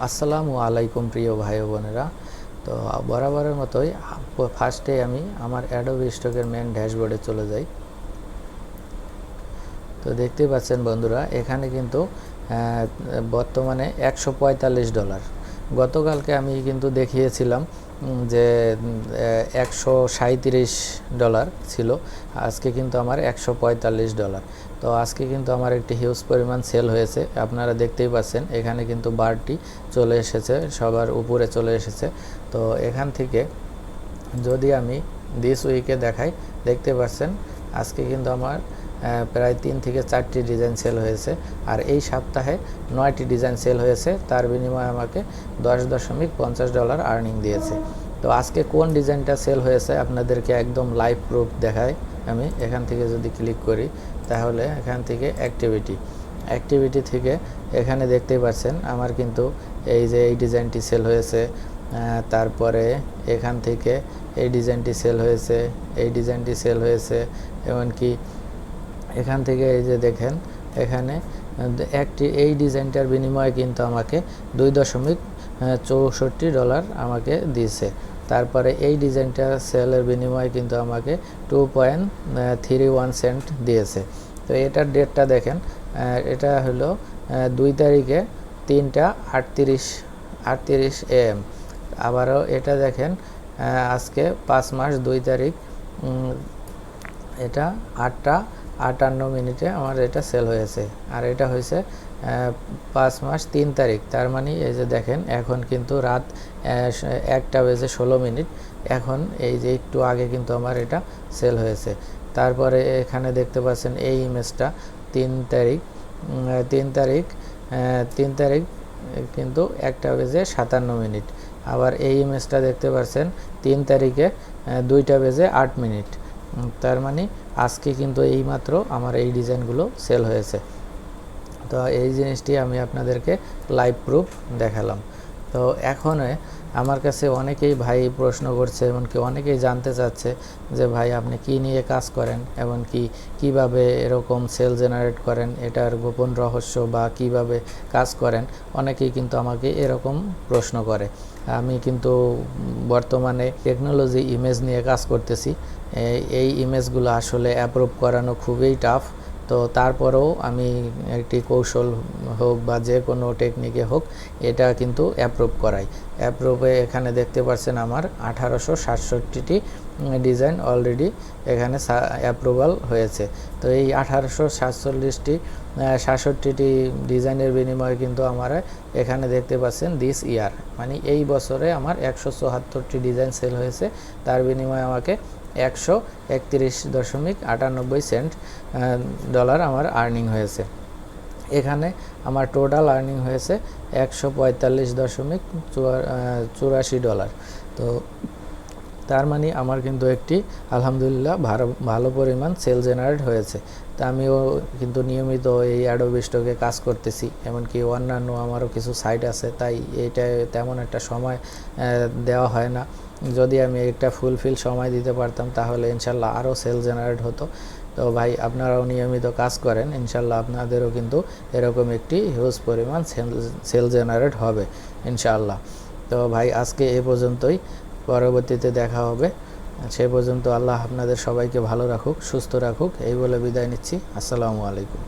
আসসালামু আলাইকুম প্রিয় ভাই ও বোনেরা। তো বরাবরের মতোই ফার্স্টে আমি আমার অ্যাডোবি স্টকের মেন ড্যাশবোর্ডে চলে যাই। তো দেখতেই পাচ্ছেন বন্ধুরা, এখানে কিন্তু বর্তমানে $145। গতকালকে আমি কিন্তু দেখিয়েছিলাম যে $137 ছিল, আজকে কিন্তু আমার $145। তো আজকে কিন্তু আমার একটি হিউজ পরিমাণ সেল হয়েছে। আপনারা দেখতেই পাচ্ছেন এখানে কিন্তু বারটি চলে এসেছে, সবার উপরে চলে এসেছে। তো এখান থেকে যদি আমি দিস উইকে দেখাই, দেখতে পাচ্ছেন আজকে কিন্তু আমার প্রায় 3 থেকে 4টি ডিজাইন সেল হয়েছে। আর এই সপ্তাহে 9টি ডিজাইন সেল হয়েছে, তার বিনিময়ে আমাকে $10.50 আর্নিং দিয়েছে। তো আজকে কোন ডিজাইনটা সেল হয়েছে আপনাদেরকে একদম লাইভ প্রুফ দেখাই। আমি এখান থেকে যদি ক্লিক করি, তাহলে এখান থেকে অ্যাক্টিভিটি থেকে এখানে দেখতেই পাচ্ছেন আমার কিন্তু এই যে এই ডিজাইনটি সেল হয়েছে। তারপরে এখান থেকে এই ডিজাইনটি সেল হয়েছে, এই ডিজাইনটি সেল হয়েছে, এমনকি এখান থেকে এই যে দেখেন এখানে এই ডিজাইনটার বিনিময়ে কিন্তু আমাকে $2.64 আমাকে দিয়েছে। তারপরে এই ডিজাইনটা সেলের বিনিময়ে কিন্তু আমাকে 2.31 সেন্ট দিয়েছে। তো এটার ডেটটা দেখেন, এটা হলো 2 তারিখে 3:38 AM। আবারও এটা দেখেন, আজকে 5 মাস 2 তারিখ, এটা 8:58 আমার এটা সেল হয়েছে। আর এটা হয়েছে 5 মাস 3 তারিখ। তার মানে এই যে দেখেন এখন কিন্তু রাত 1:16। এখন এই যে একটু আগে কিন্তু আমার এটা সেল হয়েছে। তারপরে এখানে দেখতে পাচ্ছেন এই ইমেজটা 3 তারিখ কিন্তু 1:57। আবার এই ইমেজটা দেখতে পাচ্ছেন 3 তারিখে 2:08। তার মানে আজকে কিন্তু এইমাত্র আমার এই ডিজাইনগুলো সেল হয়েছে। তো এই জিনিসটি আমি আপনাদেরকে লাইভ প্রুফ দেখালাম। তো এখন আমার কাছে অনেকেই ভাই প্রশ্ন করছে, এমনকি অনেকেই জানতে চাচ্ছে যে ভাই আপনি কি নিয়ে কাজ করেন, এমনকি কিভাবে এরকম সেল জেনারেট করেন, এটার গোপন রহস্য বা কিভাবে কাজ করেন। অনেকেই কিন্তু আমাকে এরকম প্রশ্ন করে। আমি কিন্তু বর্তমানে টেকনোলজি ইমেজ নিয়ে কাজ করতেছি। এই ইমেজগুলো আসলে অ্যাপ্রুভ করানো খুবই টাফ। তো তারপরেও আমি একটি কৌশল হোক বা যে কোনো টেকনিকে হোক, এটা কিন্তু অ্যাপ্রুভ করাই। অ্যাপ্রুভে এখানে দেখতে পাচ্ছেন আমার 1867টি ডিজাইন অলরেডি এখানে অ্যাপ্রুভাল হয়েছে। তো এই 1867টি ডিজাইনের বিনিময়ে কিন্তু আমার এখানে দেখতে পাচ্ছেন দিস ইয়ার, মানে এই বছরে আমার 174টি ডিজাইন সেল হয়েছে। তার বিনিময়ে আমাকে $131.98 আমার আর্নিং হয়েছে। এখানে আমার টোটাল আর্নিং হয়েছে $145.84। তো তার মানে আমার কিন্তু একটি আলহামদুলিল্লাহ ভালো পরিমাণ সেল জেনারেট হয়েছে। তা আমিও কিন্তু নিয়মিত এই অ্যাডোবি স্টকে কাজ করতেছি, এমনকি অন্যান্য আমারও কিছু সাইট আছে, তাই এইটা তেমন একটা সময় দেওয়া হয় না। যদি আমি একটা ফুলফিল সময় দিতে পারতাম তাহলে ইনশাল্লাহ আরও সেল জেনারেট হতো। তো ভাই আপনারাও নিয়মিত কাজ করেন, ইনশাল্লাহ আপনাদেরও কিন্তু এরকম একটি হিউজ পরিমাণ সেল জেনারেট হবে ইনশাল্লাহ। তো ভাই আজকে এ পর্যন্তই, পরবর্তীতে দেখা হবে। সে পর্যন্ত আল্লাহ আপনাদের সবাইকে ভালো রাখুক, সুস্থ রাখুক, এই বলে বিদায় নিচ্ছি। আসসালামু আলাইকুম।